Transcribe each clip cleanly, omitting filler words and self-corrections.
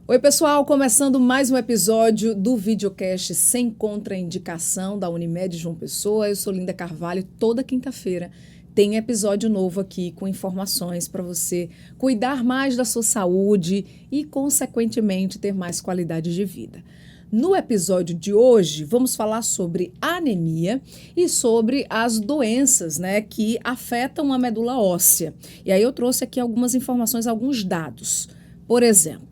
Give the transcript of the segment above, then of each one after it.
Oi, pessoal, começando mais um episódio do videocast Sem Contraindicação da Unimed João Pessoa. Eu sou Linda Carvalho. Toda quinta-feira tem episódio novo aqui com informações para você cuidar mais da sua saúde e, consequentemente, ter mais qualidade de vida. No episódio de hoje, vamos falar sobre anemia e sobre as doenças, que afetam a medula óssea. E aí eu trouxe aqui algumas informações, alguns dados. Por exemplo,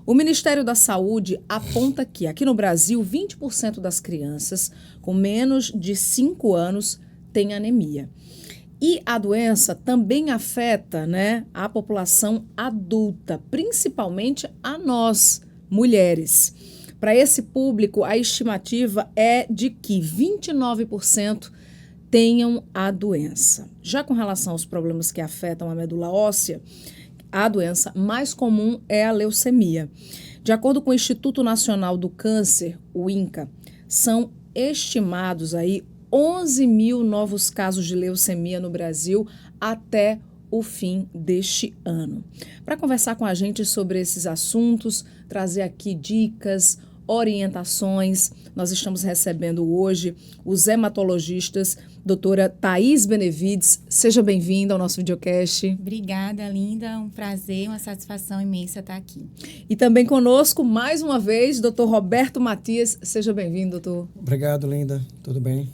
o Ministério da Saúde aponta que, aqui no Brasil, 20% das crianças com menos de 5 anos têm anemia. E a doença também afeta, a população adulta, principalmente a nós, mulheres. Para esse público, a estimativa é de que 29% tenham a doença. Já com relação aos problemas que afetam a medula óssea, a doença mais comum é a leucemia. De acordo com o Instituto Nacional do Câncer, o INCA, são estimados aí 11 mil novos casos de leucemia no Brasil até o fim deste ano. Para conversar com a gente sobre esses assuntos, trazer aqui dicas, orientações, nós estamos recebendo hoje os hematologistas, doutora Thaís Benevides. Seja bem-vinda ao nosso videocast. Obrigada, Linda. Um prazer, uma satisfação imensa estar aqui. E também conosco, mais uma vez, doutor Roberto Matias. Seja bem-vindo, doutor. Obrigado, Linda. Tudo bem?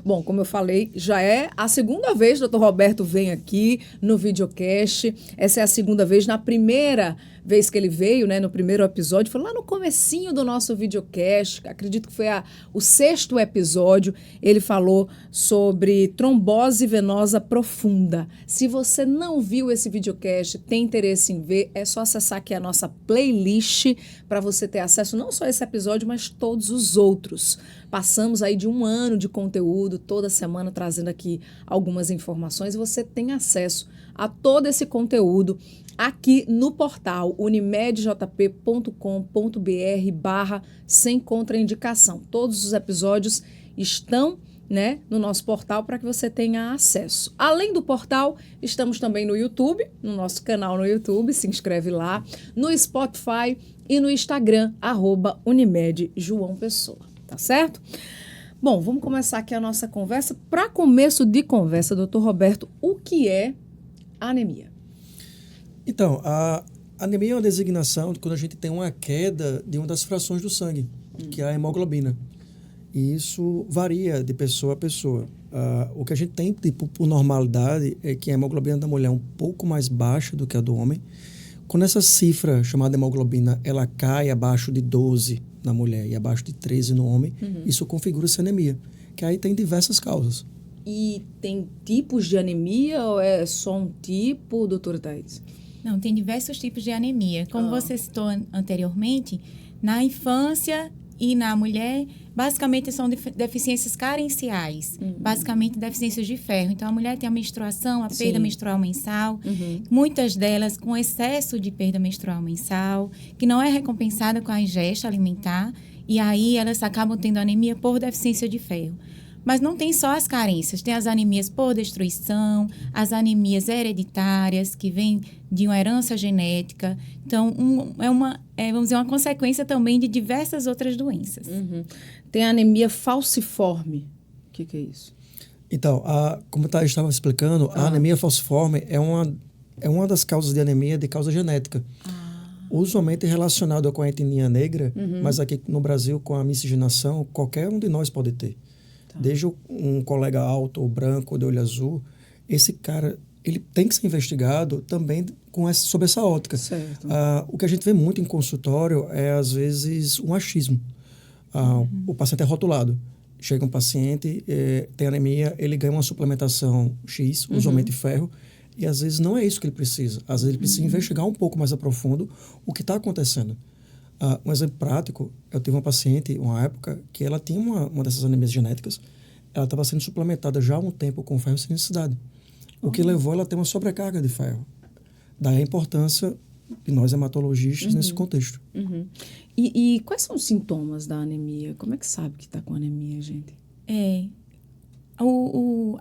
Bom, como eu falei, já é a segunda vez que o doutor Roberto vem aqui no videocast. Essa é a segunda vez. Na primeira vez que ele veio, no primeiro episódio, foi lá no comecinho do nosso videocast, acredito que foi o 6º episódio, ele falou sobre trombose venosa profunda. Se você não viu esse videocast, tem interesse em ver, é só acessar aqui a nossa playlist para você ter acesso não só a esse episódio, mas todos os outros. Passamos aí de um ano de conteúdo, toda semana trazendo aqui algumas informações, e você tem acesso a todo esse conteúdo aqui no portal unimedjp.com.br/sem contraindicação. Todos os episódios estão, no nosso portal para que você tenha acesso. Além do portal, estamos também no YouTube, no nosso canal no YouTube, se inscreve lá, no Spotify e no Instagram, @Unimed João Pessoa, tá certo? Bom, vamos começar aqui a nossa conversa. Para começo de conversa, doutor Roberto, o que é anemia? Então, a anemia é uma designação de quando a gente tem uma queda de uma das frações do sangue, que é a hemoglobina. E isso varia de pessoa a pessoa. O que a gente tem, por normalidade, é que a hemoglobina da mulher é um pouco mais baixa do que a do homem. Quando essa cifra, chamada hemoglobina, ela cai abaixo de 12 na mulher e abaixo de 13 no homem, isso configura-se anemia, que aí tem diversas causas. E tem tipos de anemia ou é só um tipo, doutora Thaís? Não, tem diversos tipos de anemia. Como você citou anteriormente, na infância e na mulher, basicamente são deficiências carenciais. Basicamente, deficiências de ferro. Então, a mulher tem a menstruação, a perda menstrual mensal. Muitas delas com excesso de perda menstrual mensal, que não é recompensada com a ingesta alimentar. E aí, elas acabam tendo anemia por deficiência de ferro. Mas não tem só as carências, tem as anemias por destruição, as anemias hereditárias, que vêm de uma herança genética. Então, vamos dizer, uma consequência também de diversas outras doenças. Tem a anemia falciforme. O que é isso? Então, como eu estava explicando, a anemia falciforme é uma das causas de anemia de causa genética. Usualmente relacionada com a etnia negra, mas aqui no Brasil, com a miscigenação, qualquer um de nós pode ter. Desde um colega alto ou branco, de olho azul, esse cara, ele tem que ser investigado também sob essa ótica. Certo. O que a gente vê muito em consultório é, às vezes, um achismo. O paciente é rotulado. Chega um paciente, tem anemia, ele ganha uma suplementação X, usualmente ferro, e às vezes não é isso que ele precisa. Às vezes ele precisa investigar um pouco mais a profundo o que está acontecendo. Um exemplo prático, eu tive uma paciente, uma época, que ela tinha uma dessas anemias genéticas, ela estava sendo suplementada já há um tempo com ferro sem necessidade, o que levou ela a ter uma sobrecarga de ferro. Daí a importância de nós hematologistas nesse contexto. E quais são os sintomas da anemia? Como é que sabe que está com anemia, gente?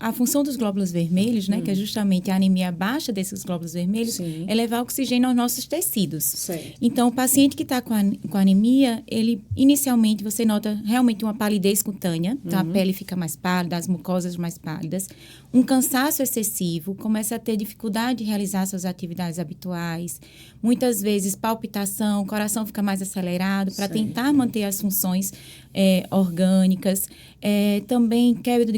A função dos glóbulos vermelhos, né, que é justamente a anemia baixa desses glóbulos vermelhos, Sim. é levar oxigênio aos nossos tecidos. Certo. Então, o paciente que está com anemia, ele inicialmente você nota realmente uma palidez cutânea, então a pele fica mais pálida, as mucosas mais pálidas, um cansaço excessivo, começa a ter dificuldade de realizar suas atividades habituais, muitas vezes palpitação, o coração fica mais acelerado para tentar manter as funções orgânicas, também queda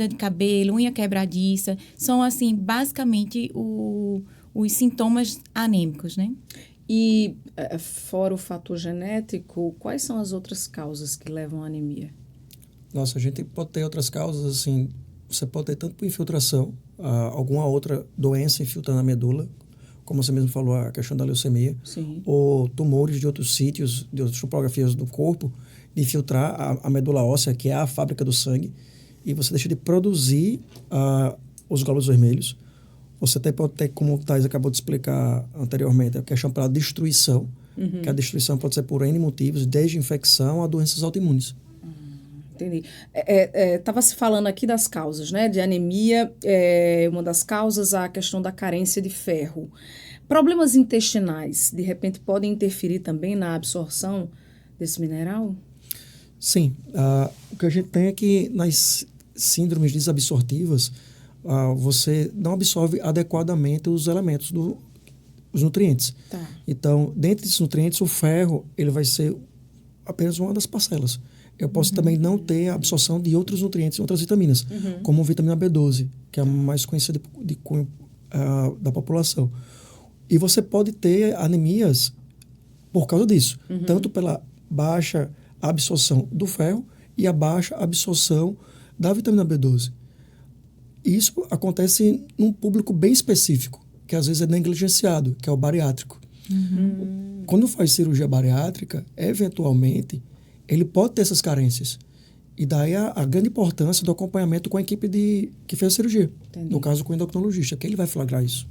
de cabelo, unha quebradiça, são assim basicamente os sintomas anêmicos, né? E fora o fator genético, quais são as outras causas que levam à anemia? Nossa, a gente pode ter outras causas, assim, você pode ter tanto por infiltração, alguma outra doença infiltrando a medula, como você mesmo falou, a questão da leucemia, Sim. ou tumores de outros sítios, de outras topografias do corpo, de infiltrar a medula óssea, que é a fábrica do sangue, e você deixa de produzir os glóbulos vermelhos. Você até pode ter, como o Thais acabou de explicar anteriormente, a questão para a destruição, que a destruição pode ser por N motivos, desde infecção a doenças autoimunes. Entendi. Estava se falando aqui das causas, né? De anemia, uma das causas a questão da carência de ferro. Problemas intestinais, de repente, podem interferir também na absorção desse mineral? Sim. O que a gente tem é que nas síndromes desabsortivas, você não absorve adequadamente os elementos, os nutrientes. Tá. Então, dentre esses nutrientes, o ferro ele vai ser apenas uma das parcelas. Eu posso também não ter a absorção de outros nutrientes, outras vitaminas, como a vitamina B12, que é a mais conhecida da população. E você pode ter anemias por causa disso, tanto pela baixa absorção do ferro e a baixa absorção da vitamina B12. Isso acontece num público bem específico, que às vezes é negligenciado, que é o bariátrico. Quando faz cirurgia bariátrica, eventualmente, ele pode ter essas carências. E daí a grande importância do acompanhamento com a equipe que fez a cirurgia. Entendi. No caso, com o endocrinologista, que ele vai flagrar isso.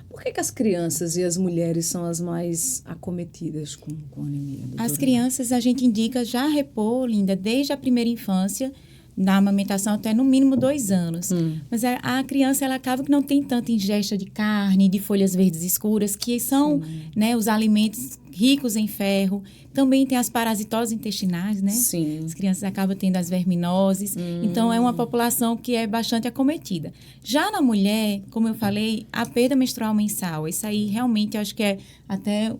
Por que as crianças e as mulheres são as mais acometidas com anemia? Doutora? As crianças a gente indica já repor, Linda, desde a primeira infância, na amamentação até no mínimo 2 anos. Mas a criança ela acaba que não tem tanta ingesta de carne, de folhas verdes escuras, que são né, os alimentos ricos em ferro. Também tem as parasitoses intestinais, né? Sim. As crianças acabam tendo as verminoses. Então, é uma população que é bastante acometida. Já na mulher, como eu falei, a perda menstrual mensal. Isso aí realmente eu acho que é até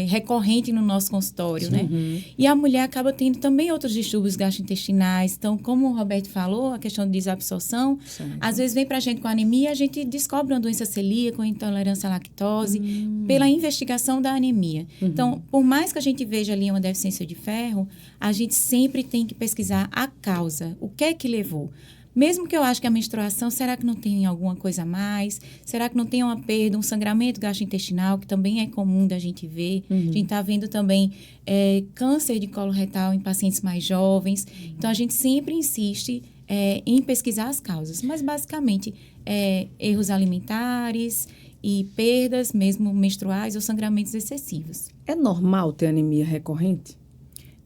recorrente no nosso consultório, né? E a mulher acaba tendo também outros distúrbios gastrointestinais. Então, como o Roberto falou, a questão de desabsorção, às vezes vem pra gente com anemia, a gente descobre uma doença celíaca, com intolerância à lactose, pela investigação da anemia. Então, por mais que a gente veja ali uma deficiência de ferro, a gente sempre tem que pesquisar a causa, o que é que levou. Mesmo que eu acho que a menstruação, será que não tem alguma coisa a mais? Será que não tem uma perda, um sangramento gastrointestinal, que também é comum da gente ver? A gente está vendo também câncer de colo retal em pacientes mais jovens. Então, a gente sempre insiste em pesquisar as causas. Mas, basicamente, erros alimentares e perdas, mesmo menstruais ou sangramentos excessivos. É normal ter anemia recorrente?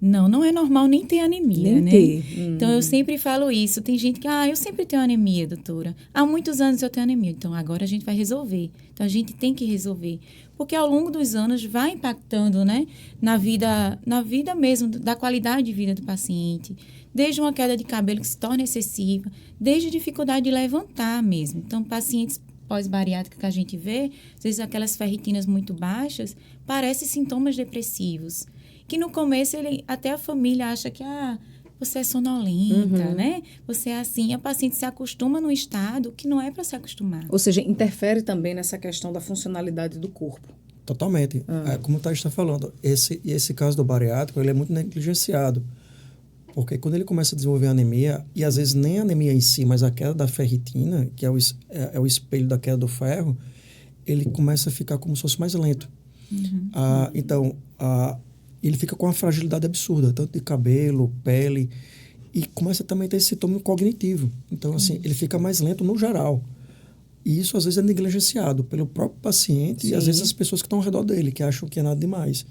Não é normal nem ter anemia, nem né? ter. Então, eu sempre falo isso. Tem gente que, eu sempre tenho anemia, doutora. Há muitos anos eu tenho anemia. Então, agora a gente vai resolver. Então, a gente tem que resolver. Porque ao longo dos anos vai impactando, né? Na vida mesmo, da qualidade de vida do paciente. Desde uma queda de cabelo que se torna excessiva, desde dificuldade de levantar mesmo. Então, pacientes pós-bariátrica que a gente vê, às vezes aquelas ferritinas muito baixas, parecem sintomas depressivos. Que no começo, até a família acha que você é sonolenta, né? Você é assim. A paciente se acostuma num estado que não é para se acostumar. Ou seja, interfere também nessa questão da funcionalidade do corpo. Totalmente. Como o Thais está falando, esse caso do bariátrico, ele é muito negligenciado. Porque quando ele começa a desenvolver anemia, e às vezes nem a anemia em si, mas a queda da ferritina, que é o espelho da queda do ferro, ele começa a ficar como se fosse mais lento. Então, ele fica com uma fragilidade absurda, tanto de cabelo, pele, e começa também a ter esse sintoma cognitivo. Então, assim, ele fica mais lento no geral. E isso, às vezes, é negligenciado pelo próprio paciente e, às vezes, as pessoas que estão ao redor dele, que acham que é nada demais.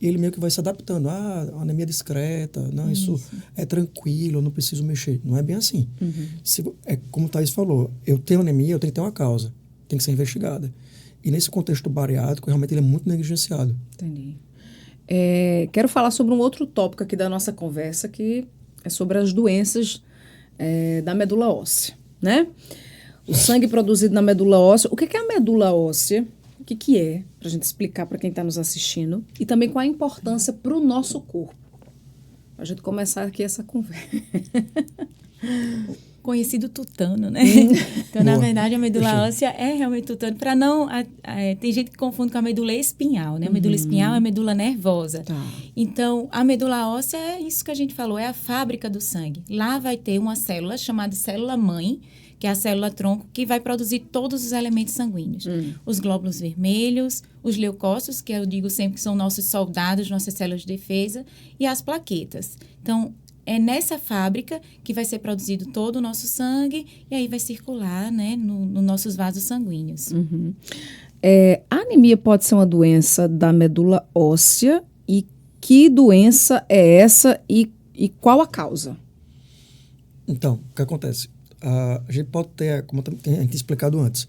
e ele meio que vai se adaptando. Anemia discreta, não, isso é tranquilo, eu não preciso mexer. Não é bem assim. Como o Thaís falou, eu tenho anemia, eu tenho que ter uma causa, tem que ser investigada. E nesse contexto bariátrico, realmente ele é muito negligenciado. Entendi. Quero falar sobre um outro tópico aqui da nossa conversa, que é sobre as doenças da medula óssea, né? O sangue produzido na medula óssea. O que é a medula óssea? O que é? Para a gente explicar para quem está nos assistindo. E também qual a importância para o nosso corpo. Para a gente começar aqui essa conversa. Conhecido tutano, né? Então, na verdade, a medula óssea é realmente tutano. Para não... tem gente que confunde com a medula espinhal, né? A medula espinhal é a medula nervosa. Tá. Então, a medula óssea é isso que a gente falou, é a fábrica do sangue. Lá vai ter uma célula chamada célula-mãe, que é a célula-tronco, que vai produzir todos os elementos sanguíneos. Os glóbulos vermelhos, os leucócitos, que eu digo sempre que são nossos soldados, nossas células de defesa, e as plaquetas. Então, é nessa fábrica que vai ser produzido todo o nosso sangue e aí vai circular, né, nos nossos vasos sanguíneos. A anemia pode ser uma doença da medula óssea, e que doença é essa e qual a causa? Então, o que acontece? A gente pode ter, como a gente tinha explicado antes,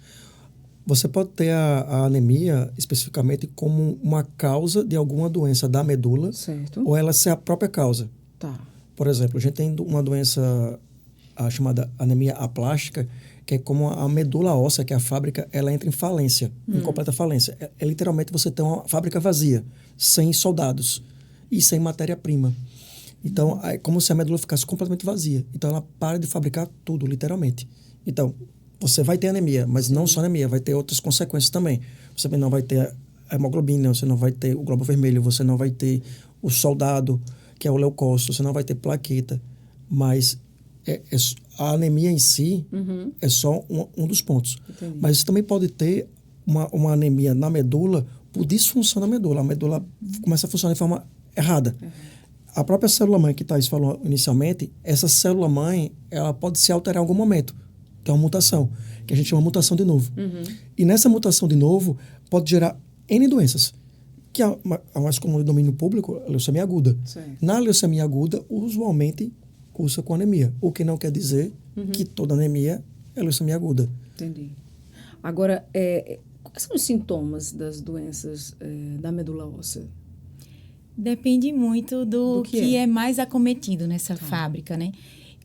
você pode ter a anemia especificamente como uma causa de alguma doença da medula, certo, ou ela ser a própria causa. Tá. Por exemplo, a gente tem uma doença chamada anemia aplástica, que é como a medula óssea, que é a fábrica, ela entra em falência, em completa falência. É literalmente você tem uma fábrica vazia, sem soldados e sem matéria-prima. Então, é como se a medula ficasse completamente vazia. Então, ela para de fabricar tudo, literalmente. Então, você vai ter anemia, mas não só anemia, vai ter outras consequências também. Você também não vai ter a hemoglobina, você não vai ter o glóbulo vermelho, você não vai ter o soldado, que é o leucócito, você não vai ter plaqueta. Mas a anemia em si é só um dos pontos. Entendi. Mas você também pode ter uma anemia na medula por disfunção da medula. A medula começa a funcionar de forma errada. A própria célula-mãe que Thaís falou inicialmente, essa célula-mãe, ela pode se alterar em algum momento, que é uma mutação, que a gente chama de mutação de novo. E nessa mutação de novo, pode gerar N doenças, que a mais comum do domínio público, a leucemia aguda. Certo. Na leucemia aguda, usualmente, cursa com anemia, o que não quer dizer que toda anemia é leucemia aguda. Entendi. Agora, quais são os sintomas das doenças da medula óssea? Depende muito do que é mais acometido nessa fábrica, né?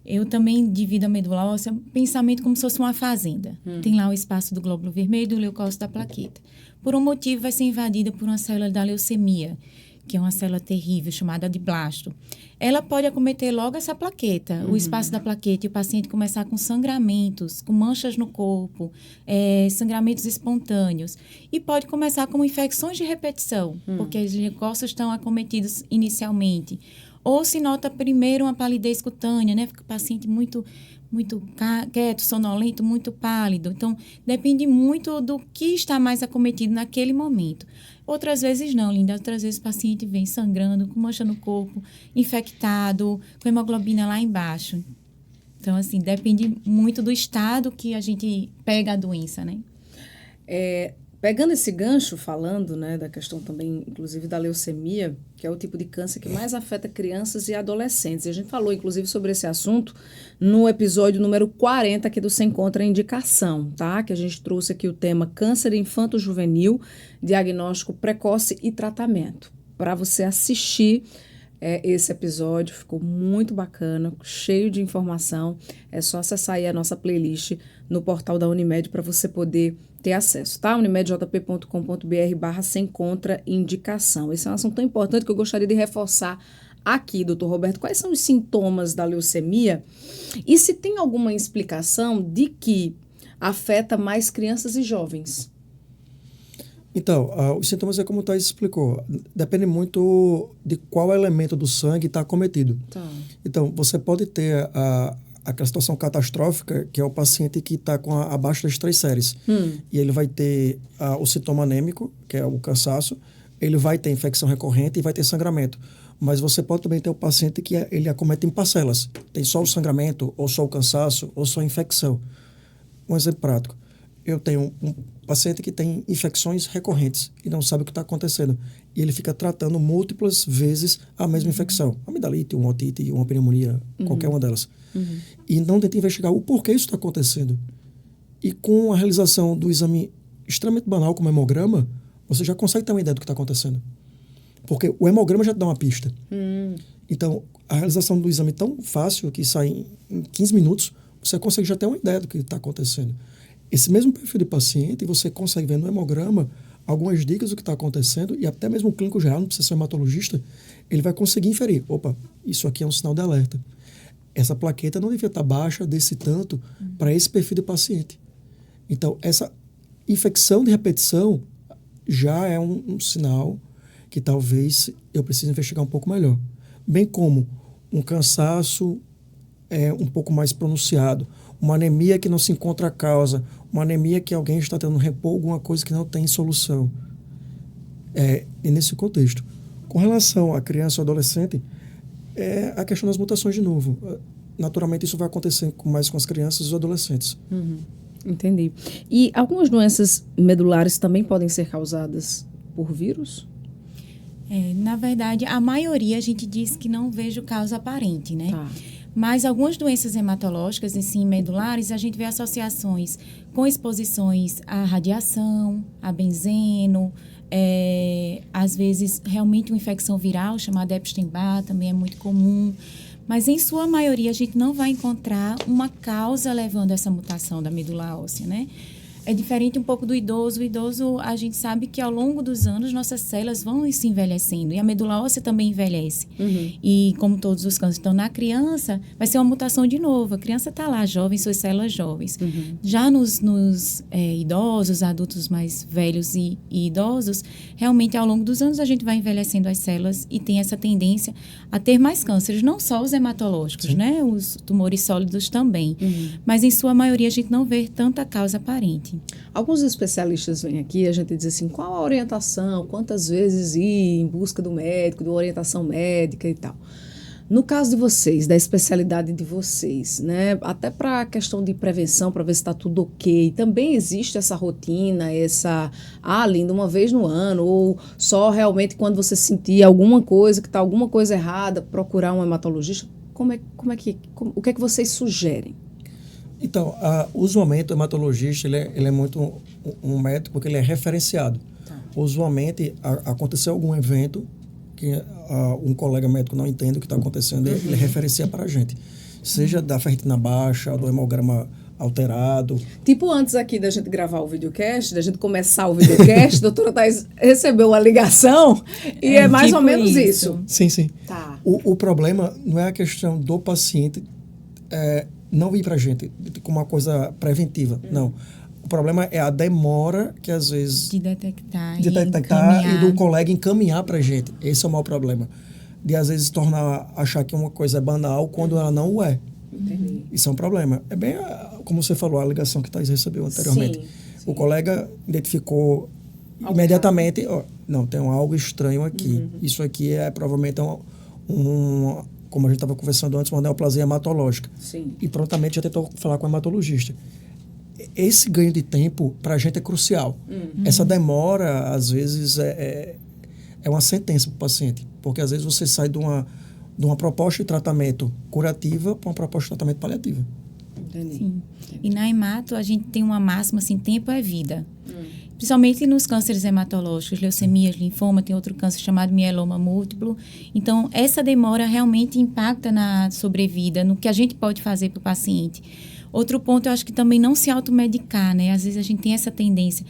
Eu também divido a medula óssea, pensamento como se fosse uma fazenda. Tem lá o espaço do glóbulo vermelho e do leucócito da plaqueta. Por um motivo, vai ser invadida por uma célula da leucemia, que é uma célula terrível, chamada de blasto. Ela pode acometer logo essa plaqueta, o espaço da plaqueta, e o paciente começar com sangramentos, com manchas no corpo, sangramentos espontâneos. E pode começar com infecções de repetição, porque os leucócitos estão acometidos inicialmente. Ou se nota primeiro uma palidez cutânea, né? Fica o paciente muito quieto, sonolento, muito pálido. Então, depende muito do que está mais acometido naquele momento. Outras vezes não, Linda. Outras vezes o paciente vem sangrando, com mancha no corpo, infectado, com hemoglobina lá embaixo. Então, assim, depende muito do estado que a gente pega a doença, né? Pegando esse gancho, falando, né, da questão também, inclusive, da leucemia, que é o tipo de câncer que mais afeta crianças e adolescentes. E a gente falou, inclusive, sobre esse assunto no episódio número 40 aqui do Sem Contraindicação, tá? Que a gente trouxe aqui o tema câncer infanto-juvenil, diagnóstico precoce e tratamento. Para você assistir esse episódio, ficou muito bacana, cheio de informação. É só acessar aí a nossa playlist no portal da Unimed para você poder ter acesso, tá? unimedjp.com.br/sem contraindicação. Esse é um assunto tão importante que eu gostaria de reforçar aqui, doutor Roberto. Quais são os sintomas da leucemia? E se tem alguma explicação de que afeta mais crianças e jovens? Então, os sintomas é como o Thaís explicou. Depende muito de qual elemento do sangue está acometido. Tá. Então, você pode ter aquela situação catastrófica, que é o paciente que está com abaixo das 3 séries. E ele vai ter o sintoma anêmico, que é o cansaço, ele vai ter infecção recorrente e vai ter sangramento. Mas você pode também ter o paciente que ele acomete em parcelas. Tem só o sangramento, ou só o cansaço, ou só a infecção. Um exemplo prático. eu tenho um paciente que tem infecções recorrentes e não sabe o que está acontecendo. E ele fica tratando múltiplas vezes a mesma infecção. Amidalite, uma otite, uma pneumonia, qualquer uma delas. E não tenta investigar o porquê isso está acontecendo. E com a realização do exame extremamente banal como hemograma, você já consegue ter uma ideia do que está acontecendo. Porque o hemograma já te dá uma pista. Então, a realização do exame tão fácil, que sai em 15 minutos, você consegue já ter uma ideia do que está acontecendo. Esse mesmo perfil de paciente, você consegue ver no hemograma algumas dicas do que está acontecendo e até mesmo o clínico geral, não precisa ser hematologista, ele vai conseguir inferir. Opa, isso aqui é um sinal de alerta. Essa plaqueta não devia estar baixa desse tanto para esse perfil de paciente. Então, essa infecção de repetição já é um sinal que talvez eu precise investigar um pouco melhor. Bem como um cansaço um pouco mais pronunciado, uma anemia que não se encontra a causa, uma anemia que alguém está tentando repor alguma coisa que não tem solução. E nesse contexto. Com relação à criança ou adolescente, a questão das mutações de novo. Naturalmente, isso vai acontecer mais com as crianças e os adolescentes. Entendi. E algumas doenças medulares também podem ser causadas por vírus? Na verdade, a maioria a gente diz que não vejo causa aparente, né? Tá. Mas algumas doenças hematológicas, assim, medulares, a gente vê associações com exposições à radiação, a benzeno, às vezes realmente uma infecção viral chamada Epstein-Barr também é muito comum. Mas, em sua maioria, a gente não vai encontrar uma causa levando a essa mutação da medula óssea, né? É diferente um pouco do idoso. O idoso, a gente sabe que ao longo dos anos, nossas células vão se envelhecendo. E a medula óssea também envelhece. E como todos os cânceres. Então, na criança, vai ser uma mutação de novo. A criança está lá, jovem, suas células jovens. Já nos idosos, adultos mais velhos e idosos, realmente, ao longo dos anos, a gente vai envelhecendo as células e tem essa tendência a ter mais cânceres. Não só os hematológicos, né? Os tumores sólidos também. Mas, em sua maioria, a gente não vê tanta causa aparente. Alguns especialistas vêm aqui e a gente diz assim, qual a orientação, quantas vezes ir em busca do médico, de uma orientação médica e tal. No caso de vocês, da especialidade de vocês, né, até para a questão de prevenção, para ver se está tudo ok, também existe essa rotina, Linda, uma vez no ano, ou só realmente quando você sentir alguma coisa, que está alguma coisa errada, procurar um hematologista? O que é que vocês sugerem? Então, usualmente o hematologista ele é muito um médico porque ele é referenciado. Tá. Usualmente, aconteceu algum evento que um colega médico não entende o que está acontecendo, ele referencia para a gente. Seja da ferritina baixa, do hemograma alterado. Tipo antes aqui da gente gravar o videocast, da gente começar o videocast, a doutora Thais recebeu a ligação e é mais tipo ou menos isso. Sim, sim. Tá. O problema não é a questão do paciente não vir para a gente como uma coisa preventiva, não. O problema é a demora que, às vezes... De detectar e do colega encaminhar para a gente. Esse é o maior problema. De, às vezes, achar que uma coisa é banal quando ela não o é. Entendi. Isso é um problema. É bem, como você falou, a ligação que Thais recebeu anteriormente. Sim. O colega identificou imediatamente, não, tem algo estranho aqui. Isso aqui provavelmente como a gente estava conversando antes, uma neoplasia hematológica. Sim. E prontamente já tentou falar com o hematologista. Esse ganho de tempo, para a gente, é crucial. Essa demora, às vezes, é uma sentença para o paciente. Porque, às vezes, você sai de uma proposta de tratamento curativa para uma proposta de tratamento paliativa. Entendi. Sim. E na hemato, a gente tem uma máxima, assim, tempo é vida. Principalmente nos cânceres hematológicos, leucemias, linfoma, tem outro câncer chamado mieloma múltiplo. Então, essa demora realmente impacta na sobrevida, no que a gente pode fazer para o paciente. Outro ponto, eu acho que também não se automedicar, né? Às vezes a gente tem essa tendência.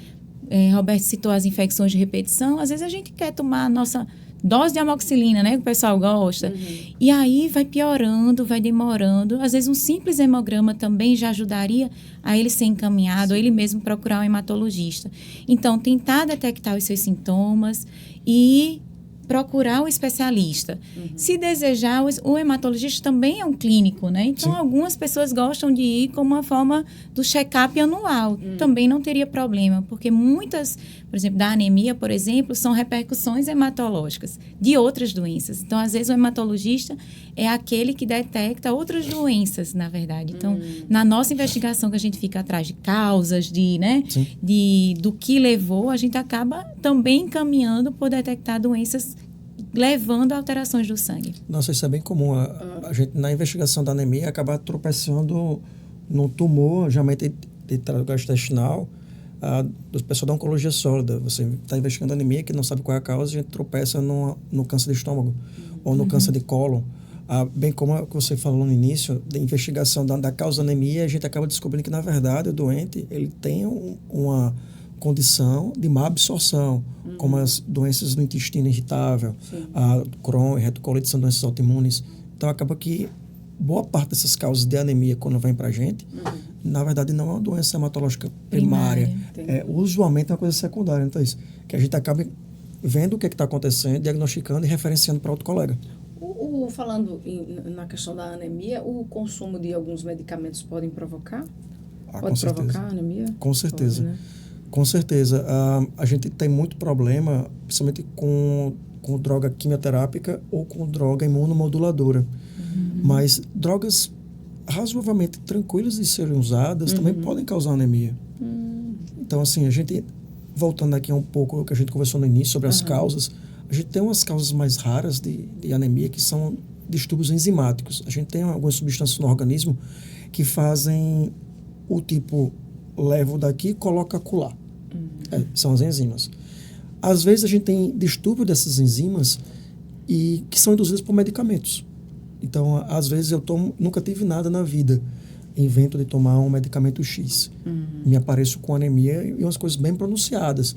Roberto citou as infecções de repetição. Às vezes a gente quer tomar a nossa dose de amoxicilina, né? Que o pessoal gosta. E aí vai piorando, vai demorando. Às vezes um simples hemograma também já ajudaria a ele ser encaminhado, ou ele mesmo procurar um hematologista. Então, tentar detectar os seus sintomas e procurar o especialista. Se desejar, o hematologista também é um clínico, né? Então, Sim. algumas pessoas gostam de ir como uma forma do check-up anual. Também não teria problema, porque muitas, por exemplo, da anemia, por exemplo, são repercussões hematológicas de outras doenças. Então, às vezes, o hematologista é aquele que detecta outras doenças, na verdade. Então, na nossa investigação, que a gente fica atrás de causas, do que levou, a gente acaba também encaminhando por detectar doenças levando a alterações do sangue. Nossa, isso é bem comum. A gente, na investigação da anemia, acaba tropeçando no tumor, geralmente de trato gastrointestinal, do pessoal da oncologia sólida. Você está investigando anemia, que não sabe qual é a causa, a gente tropeça no câncer de estômago ou no câncer de cólon. Bem como você falou no início, da investigação da causa da anemia, a gente acaba descobrindo que, na verdade, o doente ele tem uma condição de má absorção, como as doenças do intestino irritável, a Crohn, retocolite, são doenças autoimunes. Então, acaba que boa parte dessas causas de anemia, quando vem para a gente, na verdade, não é uma doença hematológica primária. Usualmente é uma coisa secundária. Então, é isso. Que a gente acaba vendo o que está acontecendo, diagnosticando e referenciando para outro colega. Falando na questão da anemia, o consumo de alguns medicamentos podem provocar? Pode provocar anemia? Com certeza. Pode, né? Com certeza. A gente tem muito problema, principalmente com droga quimioterápica ou com droga imunomoduladora. Mas drogas razoavelmente tranquilas de serem usadas também podem causar anemia. Então, assim, a gente, voltando aqui um pouco ao que a gente conversou no início sobre as causas, a gente tem umas causas mais raras de anemia que são distúrbios enzimáticos. A gente tem algumas substâncias no organismo que fazem o tipo, levo daqui e coloca acolá. São as enzimas. Às vezes a gente tem distúrbio dessas enzimas e que são induzidas por medicamentos. Então, às vezes eu nunca tive nada na vida, invento de tomar um medicamento X. Me apareço com anemia e umas coisas bem pronunciadas.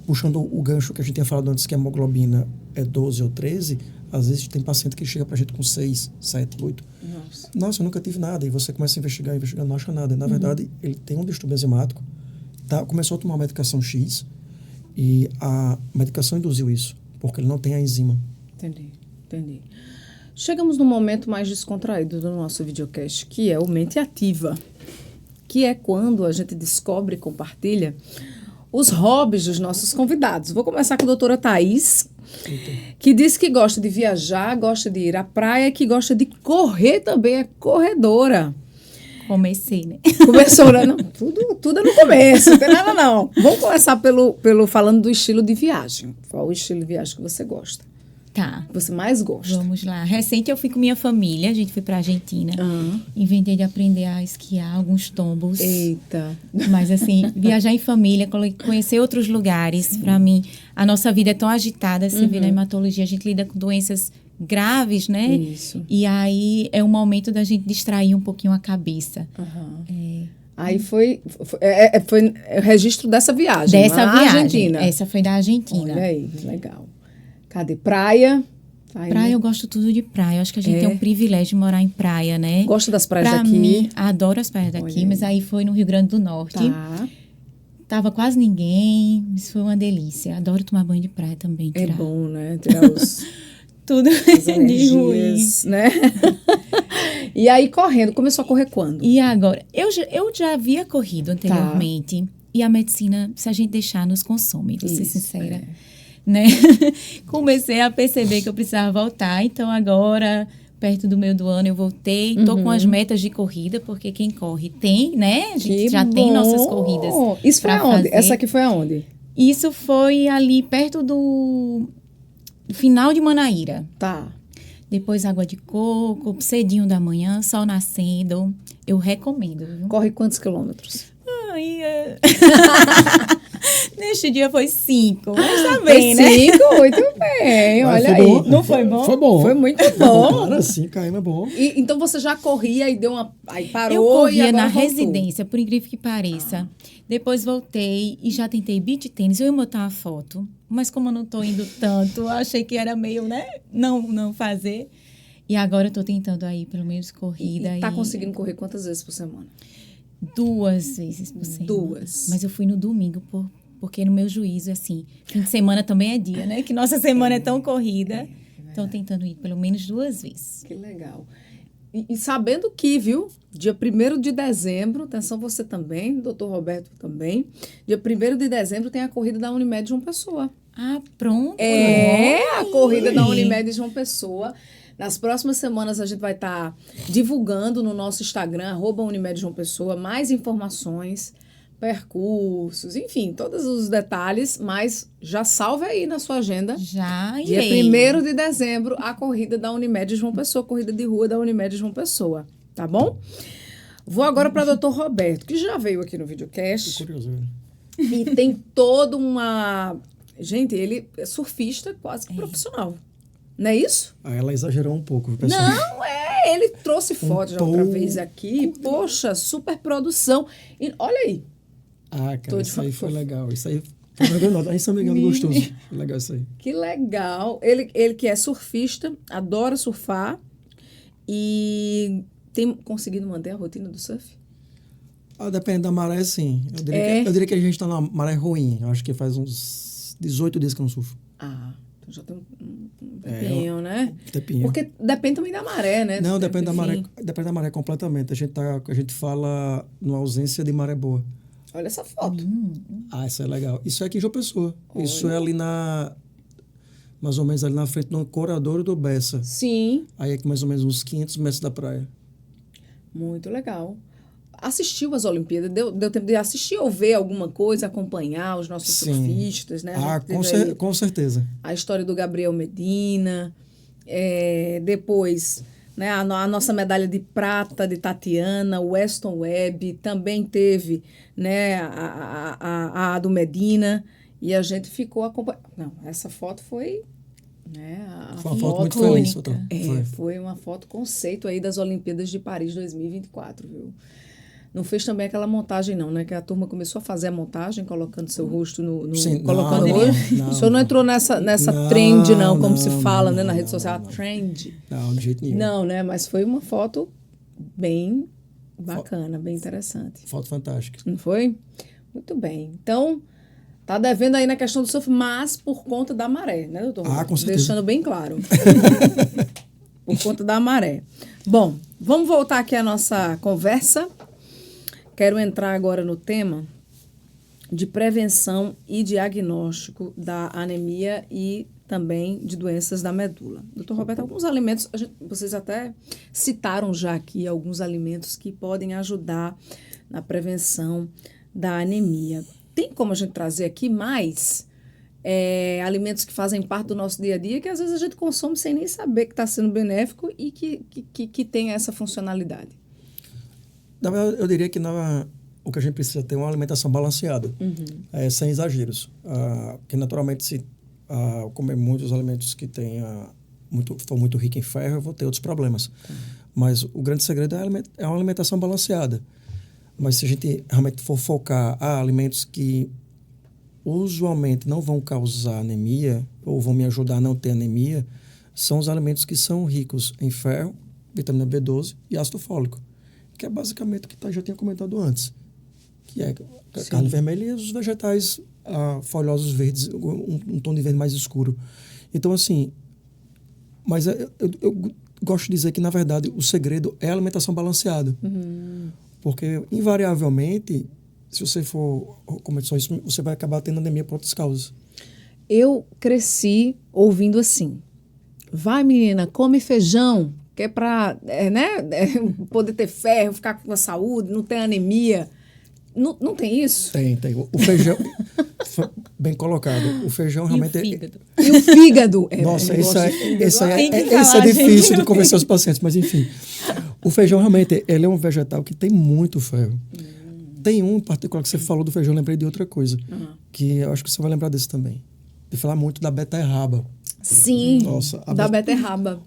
Puxando o gancho que a gente tinha falado antes, que a hemoglobina é 12 ou 13, às vezes tem paciente que chega pra gente com 6, 7, 8. Nossa, eu nunca tive nada. E você começa a investigar, não acha nada. Na verdade, ele tem um distúrbio enzimático, começou a tomar uma medicação X e a medicação induziu isso, porque ele não tem a enzima. Entendi. Chegamos no momento mais descontraído do nosso videocast, que é o Mente Ativa, que é quando a gente descobre e compartilha os hobbies dos nossos convidados. Vou começar com a doutora Thaís, que diz que gosta de viajar, gosta de ir à praia, que gosta de correr também, é corredora. Comecei, né? Começou, né? Não, tudo é no começo, não tem nada não. Vamos começar pelo falando do estilo de viagem. Qual o estilo de viagem que você gosta? Tá. Que você mais gosta? Vamos lá. Recente eu fui com minha família, a gente foi pra Argentina. Inventei de aprender a esquiar alguns tombos. Eita. Mas assim, viajar em família, conhecer outros lugares, pra mim, a nossa vida é tão agitada, você vê na hematologia, a gente lida com doenças graves, né? Isso. E aí é um momento da gente distrair um pouquinho a cabeça. Aí foi o registro dessa viagem. Dessa lá viagem. Argentina. Essa foi da Argentina. Olha aí, legal. Cadê? Praia? Praia, eu gosto tudo de praia. Eu acho que a gente tem um privilégio de morar em praia, né? Gosta das praias pra daqui? Mim, adoro as praias daqui, mas aí foi no Rio Grande do Norte. Tá. Tava quase ninguém, isso foi uma delícia. Adoro tomar banho de praia também. É bom, né? Tirar tudo as de ruim. energias, né? E aí, correndo. Começou a correr quando? E agora? Eu já havia corrido anteriormente. E a medicina, se a gente deixar, nos consome, vou ser sincera. Né? Comecei a perceber que eu precisava voltar. Então, agora, perto do meio do ano, eu voltei. Tô com as metas de corrida, porque quem corre tem, né? A gente já tem nossas corridas. Isso foi aonde? Essa aqui foi aonde? Isso foi ali perto do final de Manaíra. Tá. Depois água de coco, cedinho da manhã, sol nascendo. Eu recomendo. Viu? Corre quantos quilômetros? Neste dia foi 5. Mas tá bem, né? 5? Muito bem, olha aí. Bom. Não foi bom? Foi bom. Foi muito bom. Cara, 5 km é bom. Então você já corria e deu uma... Aí parou eu corria e agora na voltou. residência, por incrível que pareça. Depois voltei e já tentei beach tênis. Eu ia botar uma foto, mas como eu não tô indo tanto, achei que era meio, né? Não fazer. E agora eu tô tentando aí, pelo menos, corrida. E tá conseguindo correr quantas vezes por semana? 2 vezes por semana. 2. Mas eu fui no domingo Porque no meu juízo, assim, fim de semana também é dia, né? Que nossa semana é tão corrida. Então, tentando ir pelo menos 2 vezes. Que legal. E sabendo que, viu, dia 1º de dezembro, atenção você também, doutor Roberto também, dia 1º de dezembro tem a corrida da Unimed João Pessoa. Ah, pronto. A corrida da Unimed João Pessoa. Nas próximas semanas a gente vai estar divulgando no nosso Instagram, @Unimed João Pessoa, mais informações, percursos, enfim, todos os detalhes, mas já salve aí na sua agenda. Já Dia irei. 1º de dezembro, a corrida da Unimed João Pessoa, corrida de rua da Unimed João Pessoa, tá bom? Vou agora para o Dr. Roberto, que já veio aqui no videocast. Tô curioso, velho. E tem toda uma... Gente, ele é surfista quase que profissional. Não é isso? Ah, ela exagerou um pouco, pessoal. Não, ele trouxe foto já outra pouco. vez aqui. Poxa, super produção. E olha aí. Ah, Tô cara, de isso aí foi fofo. legal. Isso aí foi legal. A gente tá brigando gostoso. Foi legal isso aí. Que legal. Ele que é surfista, adora surfar e tem conseguido manter a rotina do surf? Ah, depende da maré, sim. Eu diria que a gente tá na maré ruim. Eu acho que faz uns 18 dias que eu não surfo. Ah, então já tem um tempinho, né? Tempinho. Porque depende também da maré, né? Não, depende da maré. Enfim. Depende da maré completamente. A gente fala numa ausência de maré boa. Olha essa foto. Ah, isso é legal. Isso é aqui em João Pessoa. Olha. Isso é ali mais ou menos ali na frente do Coradouro do Bessa. Sim, Aí é que mais ou menos uns 500 metros da praia. muito legal. Assistiu às Olimpíadas? Deu tempo de assistir ou ver alguma coisa, acompanhar os nossos Sim. surfistas, né? A Ah, gente teve aí com certeza. a história do Gabriel Medina, depois, né, a nossa medalha de prata de Tatiana, o Weston Webb, também teve, né, a do Medina, e a gente ficou acompanhando. Não, essa foto foi, né, Foi uma foto muito feliz. Doutor. foi uma foto conceito aí das Olimpíadas de Paris 2024, viu? Não fez também aquela montagem, não, né? Que a turma começou a fazer a montagem, colocando seu rosto no Sim, colocando não, ele. não, O senhor não entrou nessa Não, trend, não, como se não, fala, né? não, Na rede não, social, não. trend. Não, de jeito nenhum. Não, né? Mas foi uma foto bem bacana, bem interessante. Foto fantástica. Não foi? Muito bem. Então, tá devendo aí na questão do surf, mas por conta da maré, né, doutor? Ah, com certeza. Deixando bem claro. Por conta da maré. Bom, vamos voltar aqui à nossa conversa. Quero entrar agora no tema de prevenção e diagnóstico da anemia e também de doenças da medula. Doutor Roberto, alguns alimentos, vocês até citaram já aqui alguns alimentos que podem ajudar na prevenção da anemia. Tem como a gente trazer aqui mais alimentos que fazem parte do nosso dia a dia, que às vezes a gente consome sem nem saber que está sendo benéfico e que tem essa funcionalidade? Na verdade, eu diria que o que a gente precisa ter é uma alimentação balanceada, sem exageros. Porque, naturalmente, se comer muitos alimentos que for muito rico em ferro, eu vou ter outros problemas. Mas o grande segredo é uma alimentação balanceada. Mas se a gente realmente for focar alimentos que usualmente não vão causar anemia ou vão me ajudar a não ter anemia, são os alimentos que são ricos em ferro, vitamina B12 e ácido fólico, que é basicamente o que já tinha comentado antes, que é a carne vermelha e os vegetais folhosos verdes, um tom de verde mais escuro. Então, assim, mas eu gosto de dizer que, na verdade, o segredo é a alimentação balanceada. Porque, invariavelmente, se você for começar isso, você vai acabar tendo anemia por outras causas. Eu cresci ouvindo assim: vai, menina, come feijão, que é para poder ter ferro, ficar com a saúde, não ter anemia. Não tem isso? Tem. O feijão, bem colocado. O feijão realmente E o fígado. E o fígado? Nossa, Esse esse é difícil de convencer os pacientes, mas enfim. O feijão realmente, ele é um vegetal que tem muito ferro. Tem um em particular que você falou do feijão, eu lembrei de outra coisa, que eu acho que você vai lembrar desse também. De falar muito da beterraba. Sim, Nossa, da beterraba.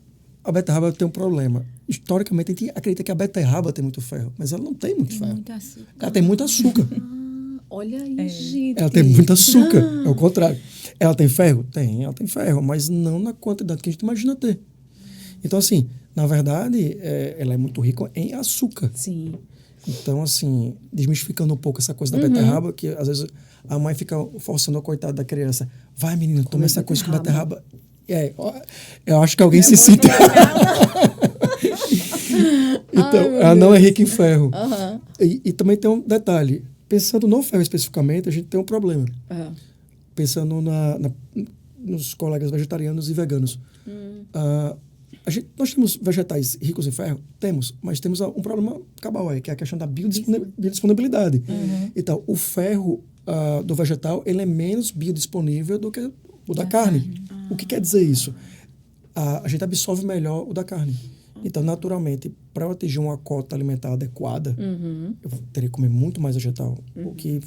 A beterraba tem um problema. Historicamente, a gente acredita que a beterraba tem muito ferro, mas ela não tem muito ferro. Muito açúcar. Ela tem muito açúcar. Olha aí, gente. Ela tem muito açúcar, é o contrário. Ela tem ferro? Ela tem ferro, mas não na quantidade que a gente imagina ter. Então, assim, na verdade, ela é muito rica em açúcar. Sim. Então, assim, desmistificando um pouco essa coisa da beterraba, que às vezes a mãe fica forçando a coitada da criança. Vai, menina, toma essa coisa com beterraba. Eu acho que alguém se sinta... Então, ela não é rica em ferro. E também tem um detalhe. Pensando no ferro especificamente, a gente tem um problema. Pensando nos colegas vegetarianos e veganos. Nós temos vegetais ricos em ferro? Temos, mas temos um problema cabal aí, que é a questão da biodisponibilidade. Então, o ferro do vegetal, ele é menos biodisponível do que o da carne. O que quer dizer isso? A gente absorve melhor o da carne. Então, naturalmente, para eu atingir uma cota alimentar adequada, eu teria que comer muito mais vegetal, o que,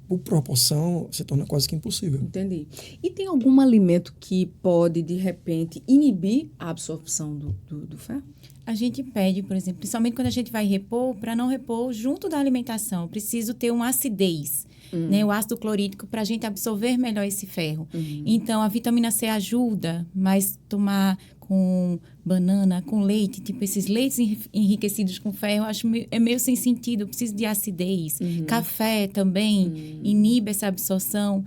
por proporção, se torna quase que impossível. Entendi. E tem algum alimento que pode, de repente, inibir a absorção do ferro? A gente pede, por exemplo, principalmente quando a gente vai repor, para não repor junto da alimentação. Preciso ter uma acidez, né? O ácido clorídrico, para a gente absorver melhor esse ferro. Então, a vitamina C ajuda, mas tomar com banana, com leite, tipo esses leites enriquecidos com ferro, acho é meio sem sentido, eu preciso de acidez. Café também inibe essa absorção,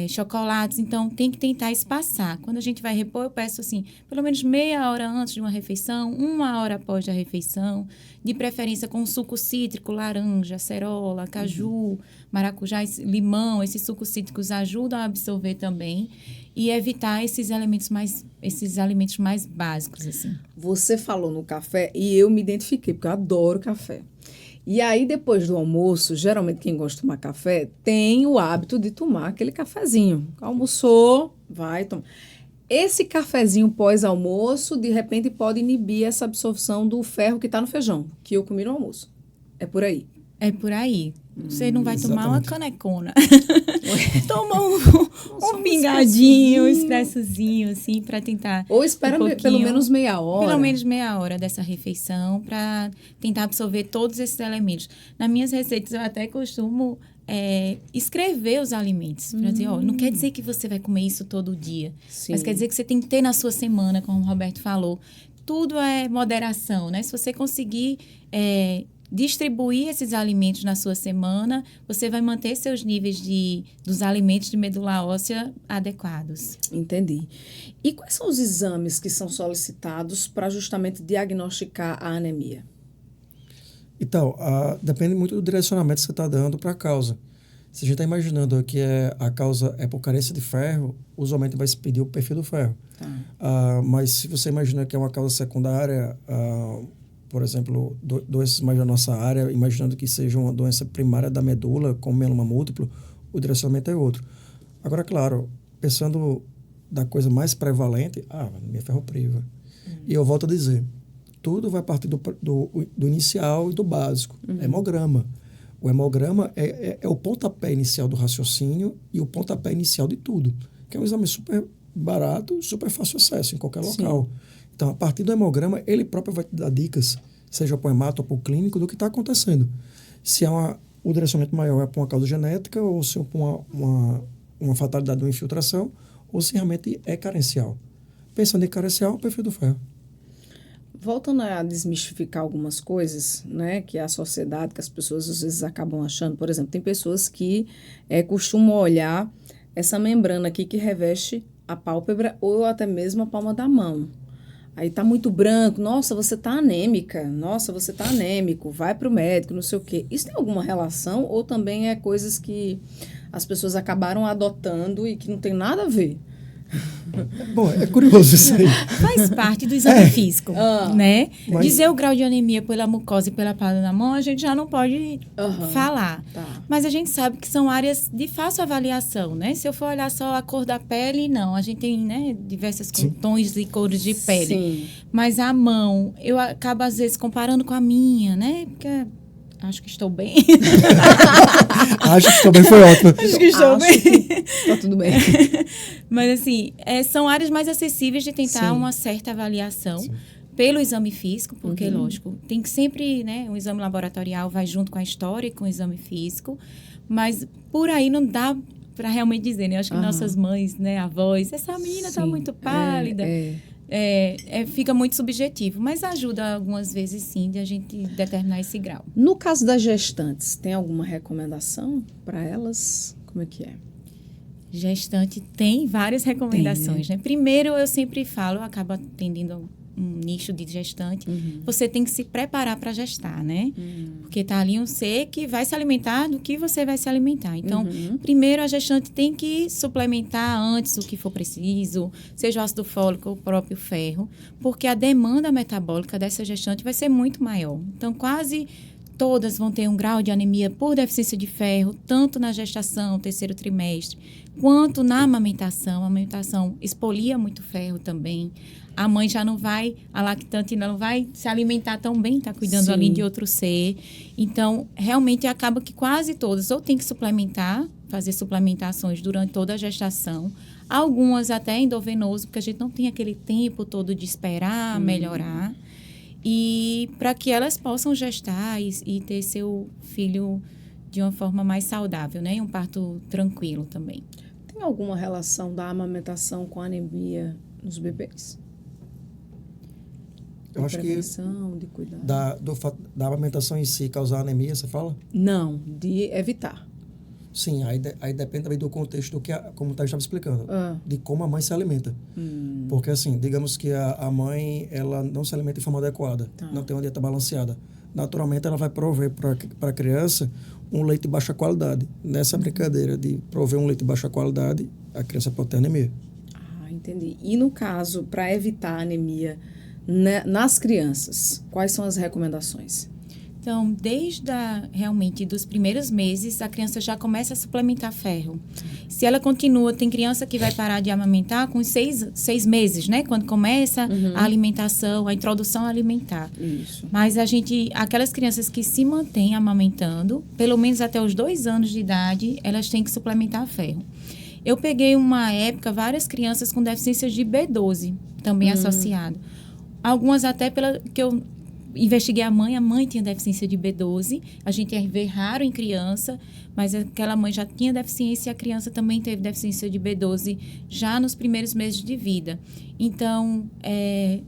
chocolates, então tem que tentar espaçar. Quando a gente vai repor, eu peço assim, pelo menos meia hora antes de uma refeição, 1 hora após a refeição, de preferência com suco cítrico, laranja, acerola, caju, maracujá, limão, esses sucos cítricos ajudam a absorver também e evitar esses alimentos mais básicos, assim. Você falou no café e eu me identifiquei, porque eu adoro café. E aí, depois do almoço, geralmente quem gosta de tomar café tem o hábito de tomar aquele cafezinho. Almoçou, vai tomar. Esse cafezinho pós-almoço, de repente, pode inibir essa absorção do ferro que está no feijão, que eu comi no almoço. É por aí. É por aí. Você não vai tomar uma canecona. Toma um pingadinho, um expressozinho, assim, para tentar. Ou espera pelo menos meia hora. Pelo menos meia hora dessa refeição, para tentar absorver todos esses elementos. Nas minhas receitas, eu até costumo escrever os alimentos. Para dizer, não quer dizer que você vai comer isso todo dia. Sim. Mas quer dizer que você tem que ter na sua semana, como o Roberto falou. Tudo é moderação, né? Se você conseguir distribuir esses alimentos na sua semana, você vai manter seus níveis dos alimentos de medula óssea adequados. Entendi. E quais são os exames que são solicitados para justamente diagnosticar a anemia? Então, depende muito do direcionamento que você está dando para a causa. Se a gente está imaginando que a causa é por carência de ferro, usualmente vai se pedir o perfil do ferro. Mas se você imagina que é uma causa secundária, por exemplo, doenças mais da nossa área, imaginando que seja uma doença primária da medula, como mieloma múltiplo, o direcionamento é outro. Agora, claro, pensando da coisa mais prevalente, anemia ferropriva. E eu volto a dizer, tudo vai partir do inicial e do básico. Hemograma. O hemograma é o pontapé inicial do raciocínio e o pontapé inicial de tudo, que é um exame super barato, super fácil acesso em qualquer local. Então, a partir do hemograma, ele próprio vai te dar dicas, seja para o hemato ou para o clínico, do que está acontecendo. Se o direcionamento maior é para uma causa genética, ou se é para uma fatalidade de uma infiltração, ou se realmente é carencial. Pensando em carencial, o perfil do ferro. Voltando a desmistificar algumas coisas, né, que a sociedade, que as pessoas às vezes acabam achando, por exemplo, tem pessoas que costumam olhar essa membrana aqui que reveste a pálpebra ou até mesmo a palma da mão. Aí tá muito branco, nossa, você tá anêmica, nossa, você tá anêmico, vai pro médico, não sei o quê. Isso tem alguma relação ou também é coisas que as pessoas acabaram adotando e que não tem nada a ver? Bom, é curioso isso aí. Faz parte do exame físico, né? Mas dizer o grau de anemia pela mucosa e pela palma da mão, a gente já não pode falar. Tá. Mas a gente sabe que são áreas de fácil avaliação, né? Se eu for olhar só a cor da pele, não. A gente tem, né, diversos tons e cores de pele. Sim. Mas a mão, eu acabo às vezes comparando com a minha, né? Porque acho que estou bem. Acho que estou bem, foi ótimo. Acho que estou bem. Tá tudo bem. Mas, assim, são áreas mais acessíveis de tentar uma certa avaliação pelo exame físico, porque, lógico, tem que sempre, né, um exame laboratorial vai junto com a história e com o exame físico, mas por aí não dá para realmente dizer, né? Eu acho que nossas mães, né, avós, essa menina está muito pálida. fica muito subjetivo, mas ajuda algumas vezes sim de a gente determinar esse grau. No caso das gestantes, tem alguma recomendação para elas? Como é que é? Gestante tem várias recomendações, né? Primeiro, eu sempre falo, eu acabo atendendo um nicho de gestante, você tem que se preparar para gestar, né? Porque tá ali um ser que vai se alimentar do que você vai se alimentar. Então, primeiro a gestante tem que suplementar antes o que for preciso, seja o ácido fólico ou o próprio ferro, porque a demanda metabólica dessa gestante vai ser muito maior. Então, quase todas vão ter um grau de anemia por deficiência de ferro, tanto na gestação, terceiro trimestre, quanto na amamentação. A amamentação expolia muito ferro também. A mãe já não vai, a lactante não vai se alimentar tão bem, está cuidando ali de outro ser. Então, realmente acaba que quase todas ou tem que suplementar, fazer suplementações durante toda a gestação. Algumas até endovenoso, porque a gente não tem aquele tempo todo de esperar melhorar. E para que elas possam gestar e ter seu filho de uma forma mais saudável, né? E um parto tranquilo também. Tem alguma relação da amamentação com a anemia nos bebês? Eu acho que de cuidado. da amamentação em si causar anemia, você fala? Não, de evitar. Sim, aí depende também do contexto, como o Thaís estava explicando, de como a mãe se alimenta. Porque, assim, digamos que a mãe ela não se alimenta de forma adequada, não tem uma dieta balanceada. Naturalmente, ela vai prover para a criança um leite de baixa qualidade. Nessa brincadeira de prover um leite de baixa qualidade, a criança pode ter anemia. Ah, entendi. E no caso, para evitar anemia nas crianças, quais são as recomendações? Então, realmente dos primeiros meses, a criança já começa a suplementar ferro. Se ela continua, tem criança que vai parar de amamentar com 6 meses, né? Quando começa a alimentação, a introdução alimentar. Isso. Mas aquelas crianças que se mantêm amamentando, pelo menos até os 2 anos de idade, elas têm que suplementar ferro. Eu peguei uma época, várias crianças com deficiências de B12, também associado. Algumas até que eu investiguei a mãe tinha deficiência de B12, a gente vê raro em criança, mas aquela mãe já tinha deficiência e a criança também teve deficiência de B12 já nos primeiros meses de vida. Então,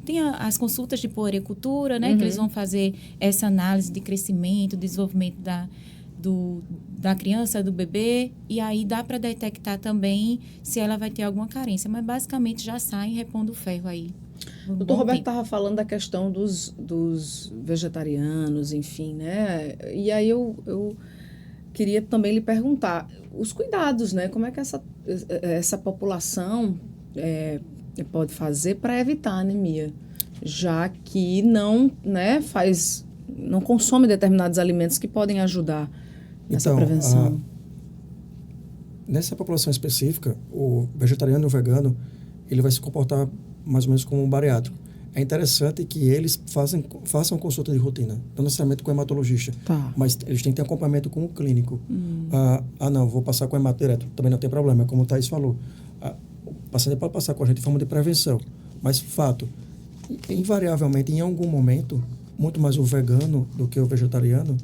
tem as consultas de puericultura, né, que eles vão fazer essa análise de crescimento, desenvolvimento da criança, do bebê, e aí dá para detectar também se ela vai ter alguma carência, mas basicamente já sai repondo o ferro aí. O doutor Roberto estava falando da questão dos vegetarianos, enfim, né? E aí eu queria também lhe perguntar os cuidados, né? Como é que essa população pode fazer para evitar a anemia, já que não consome determinados alimentos que podem ajudar nessa prevenção? Nessa população específica, o vegetariano e o vegano, ele vai se comportar mais ou menos como um bariátrico. É interessante que eles façam consulta de rotina, não necessariamente com o hematologista, mas eles têm que ter acompanhamento com o clínico. Não, vou passar com o hemato direto, também não tem problema, como o Thaís falou. O paciente pode passar com a gente de forma de prevenção, mas fato, invariavelmente, em algum momento, muito mais o vegano do que o vegetariano,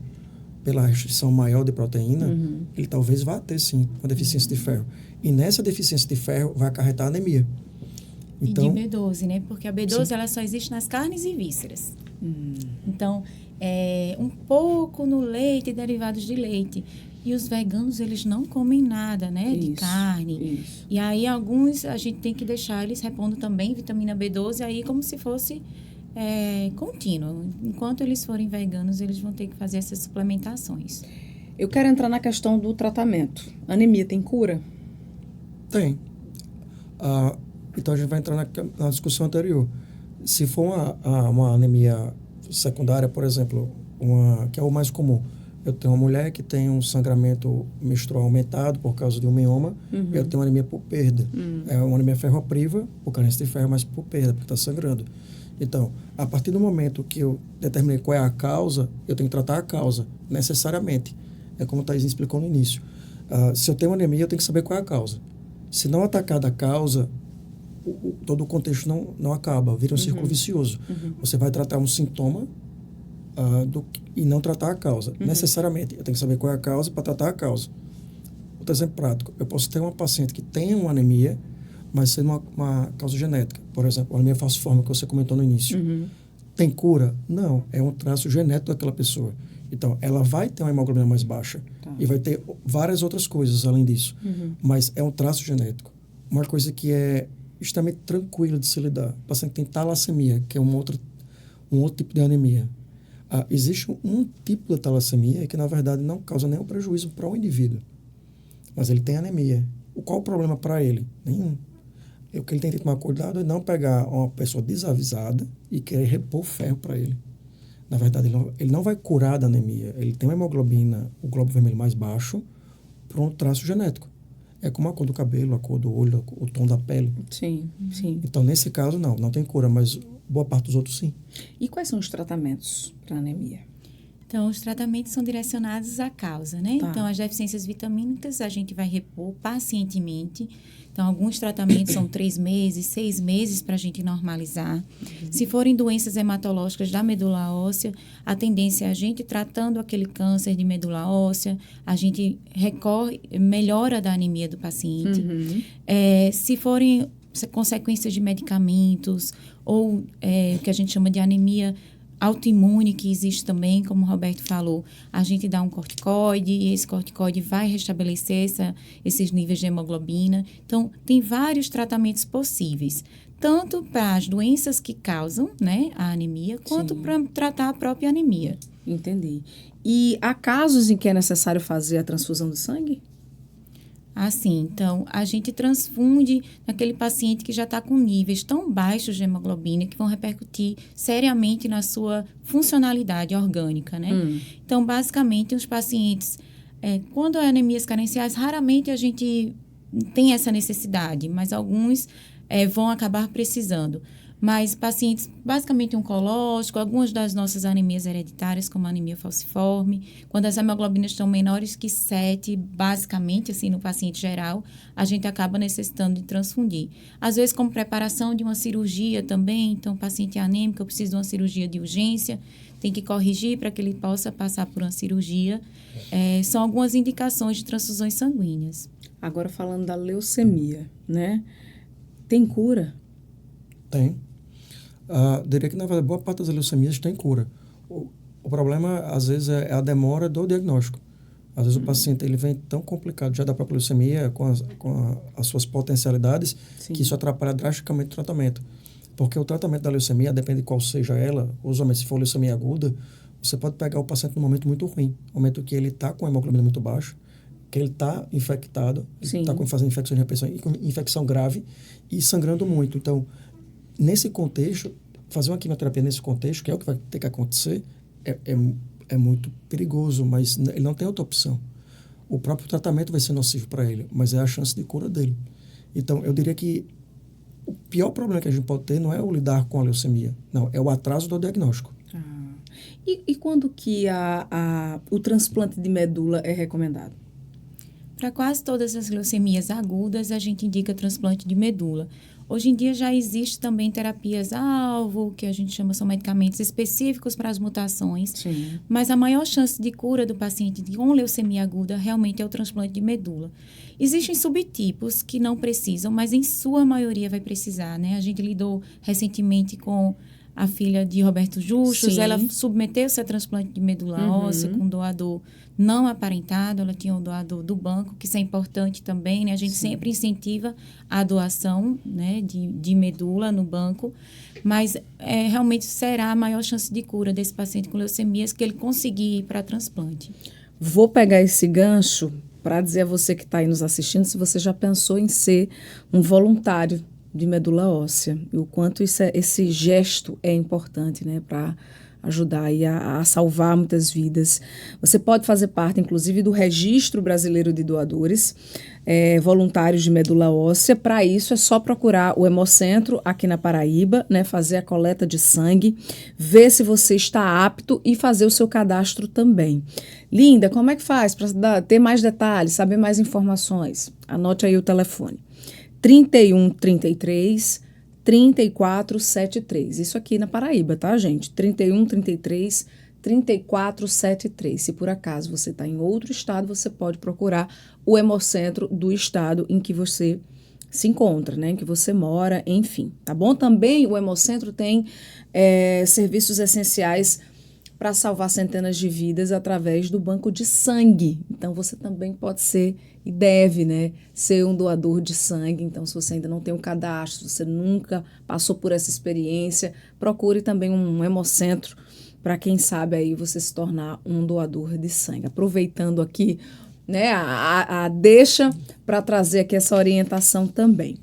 pela restrição maior de proteína, ele talvez vá ter, sim, uma deficiência de ferro. E nessa deficiência de ferro vai acarretar anemia. Então, e de B12, né? Porque a B12 ela só existe nas carnes e vísceras. Então, um pouco no leite e derivados de leite. E os veganos, eles não comem nada, né? De carne. Isso. E aí, alguns a gente tem que deixar eles repondo também vitamina B12, aí como se fosse contínuo. Enquanto eles forem veganos, eles vão ter que fazer essas suplementações. Eu quero entrar na questão do tratamento. Anemia tem cura? Tem. Então, a gente vai entrar na discussão anterior. Se for uma anemia secundária, por exemplo, que é o mais comum, eu tenho uma mulher que tem um sangramento menstrual aumentado por causa de um mioma, eu tenho uma anemia por perda. É uma anemia ferropriva, por carência de ferro, mas por perda, porque está sangrando. Então, a partir do momento que eu determinei qual é a causa, eu tenho que tratar a causa, necessariamente. É como o Thaís explicou no início. Se eu tenho uma anemia, eu tenho que saber qual é a causa. Se não atacar da causa, todo o contexto não acaba, vira um círculo vicioso. Você vai tratar um sintoma e não tratar a causa. Necessariamente, eu tenho que saber qual é a causa para tratar a causa. Outro exemplo prático, eu posso ter uma paciente que tem uma anemia, mas sendo uma causa genética. Por exemplo, a anemia falciforme que você comentou no início. Tem cura? Não, é um traço genético daquela pessoa. Então, ela vai ter uma hemoglobina mais baixa e vai ter várias outras coisas além disso. Mas é um traço genético. Uma coisa que é extremamente tranquila de se lidar. O paciente tem talassemia, que é um outro tipo de anemia. Existe um tipo de talassemia que, na verdade, não causa nenhum prejuízo para o indivíduo. Mas ele tem anemia. Qual o problema para ele? Nenhum. O que ele tem que tomar cuidado é não pegar uma pessoa desavisada e querer repor ferro para ele. Na verdade, ele não vai curar da anemia. Ele tem uma hemoglobina, o glóbulo vermelho mais baixo, por um traço genético. É como a cor do cabelo, a cor do olho, o tom da pele. Sim, sim. Então, nesse caso, não tem cura, mas boa parte dos outros, sim. E quais são os tratamentos para anemia? Então, os tratamentos são direcionados à causa, né? Tá. Então, as deficiências vitamínicas a gente vai repor pacientemente. Então, alguns tratamentos são 3 meses, 6 meses para a gente normalizar. Se forem doenças hematológicas da medula óssea, a tendência é a gente tratando aquele câncer de medula óssea, a gente melhora da anemia do paciente. Se forem consequências de medicamentos ou o que a gente chama de anemia autoimune, que existe também, como o Roberto falou, a gente dá um corticoide e esse corticoide vai restabelecer esses níveis de hemoglobina. Então, tem vários tratamentos possíveis, tanto para as doenças que causam, né, a anemia, quanto para tratar a própria anemia. Entendi. E há casos em que é necessário fazer a transfusão de sangue? Assim, então, a gente transfunde naquele paciente que já está com níveis tão baixos de hemoglobina que vão repercutir seriamente na sua funcionalidade orgânica, né? Então, basicamente, os pacientes, quando há anemias carenciais, raramente a gente tem essa necessidade, mas alguns vão acabar precisando. Mas pacientes basicamente oncológicos, algumas das nossas anemias hereditárias, como a anemia falciforme, quando as hemoglobinas estão menores que 7, basicamente, assim, no paciente geral, a gente acaba necessitando de transfundir. Às vezes, como preparação de uma cirurgia também, então, o paciente é anêmico, precisa de uma cirurgia de urgência, tem que corrigir para que ele possa passar por uma cirurgia. São algumas indicações de transfusões sanguíneas. Agora, falando da leucemia, né? Tem cura? Tem. Diria que, na verdade, boa parte das leucemias tem cura. O problema, às vezes, é a demora do diagnóstico. Às vezes, o paciente ele vem tão complicado já da própria leucemia, com as suas potencialidades, que isso atrapalha drasticamente o tratamento. Porque o tratamento da leucemia, depende de qual seja ela, usualmente, se for leucemia aguda, você pode pegar o paciente num momento muito ruim, no momento que ele está com a hemoglobina muito baixa, que ele está infectado, está fazendo infecção de repetição, infecção grave e sangrando muito. Então, nesse contexto, fazer uma quimioterapia nesse contexto, que é o que vai ter que acontecer, é muito perigoso, mas ele não tem outra opção. O próprio tratamento vai ser nocivo para ele, mas é a chance de cura dele. Então, eu diria que o pior problema que a gente pode ter não é o lidar com a leucemia, não, é o atraso do diagnóstico. E quando que o transplante de medula é recomendado? Para quase todas as leucemias agudas, a gente indica transplante de medula. Hoje em dia já existe também terapias-alvo, que a gente chama, são medicamentos específicos para as mutações. Sim. Mas a maior chance de cura do paciente com leucemia aguda realmente é o transplante de medula. Existem subtipos que não precisam, mas em sua maioria vai precisar, né? A gente lidou recentemente com a filha de Roberto Justus, ela submeteu-se a transplante de medula óssea com um doador não aparentado, ela tinha um doador do banco, que isso é importante também, né? A gente sempre incentiva a doação, né, de medula no banco, mas realmente será a maior chance de cura desse paciente com leucemias que ele conseguir ir para transplante. Vou pegar esse gancho para dizer a você que está aí nos assistindo se você já pensou em ser um voluntário de medula óssea e o quanto esse gesto é importante, né, para ajudar aí a salvar muitas vidas. Você pode fazer parte, inclusive, do Registro Brasileiro de Doadores, voluntários de medula óssea. Para isso, é só procurar o Hemocentro aqui na Paraíba, né, fazer a coleta de sangue, ver se você está apto e fazer o seu cadastro também. Linda, como é que faz para ter mais detalhes, saber mais informações? Anote aí o telefone. 3133 3473. Isso aqui na Paraíba, tá, gente? 3133 3473. Se por acaso você está em outro estado, você pode procurar o Hemocentro do estado em que você se encontra, né? Em que você mora, enfim, tá bom? Também o Hemocentro tem serviços essenciais para salvar centenas de vidas através do banco de sangue. Então, você também pode ser e deve, né, ser um doador de sangue. Então, se você ainda não tem um cadastro, se você nunca passou por essa experiência, procure também um Hemocentro para, quem sabe, aí você se tornar um doador de sangue. Aproveitando aqui, né, a deixa para trazer aqui essa orientação também.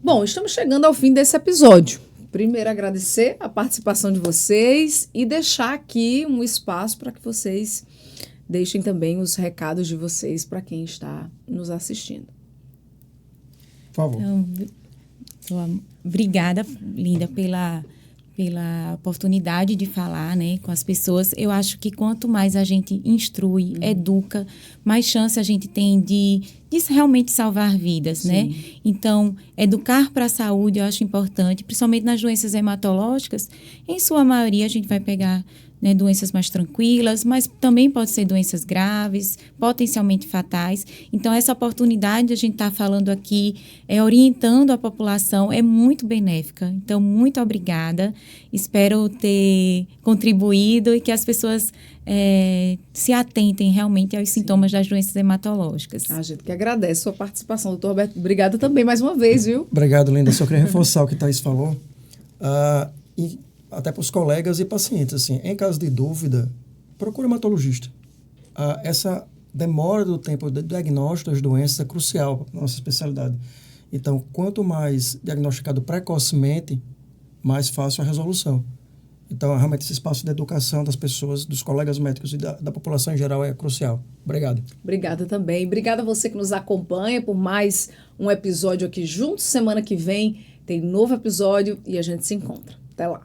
Bom, estamos chegando ao fim desse episódio. Primeiro, agradecer a participação de vocês e deixar aqui um espaço para que vocês deixem também os recados de vocês para quem está nos assistindo. Por favor. Então, obrigada, Linda, pela oportunidade de falar, né, com as pessoas. Eu acho que quanto mais a gente instrui, educa, mais chance a gente tem de realmente salvar vidas, Sim. né? Então, educar para a saúde eu acho importante, principalmente nas doenças hematológicas. Em sua maioria, a gente vai pegar, né, doenças mais tranquilas, mas também pode ser doenças graves, potencialmente fatais. Então, essa oportunidade de a gente estar falando aqui, orientando a população, é muito benéfica. Então, muito obrigada. Espero ter contribuído e que as pessoas se atentem realmente aos sintomas das doenças hematológicas. A gente que agradece a sua participação, doutor Roberto. Obrigada também mais uma vez, viu? Obrigado, Linda. Só queria reforçar o que Thaís falou. E até para os colegas e pacientes, assim, em caso de dúvida, procure um hematologista. Essa demora do tempo de diagnóstico das doenças é crucial para a nossa especialidade. Então, quanto mais diagnosticado precocemente, mais fácil a resolução. Então, realmente, esse espaço de educação das pessoas, dos colegas médicos e da população em geral é crucial. Obrigado. Obrigada também. Obrigada a você que nos acompanha por mais um episódio aqui juntos. Semana que vem tem novo episódio e a gente se encontra. Até lá.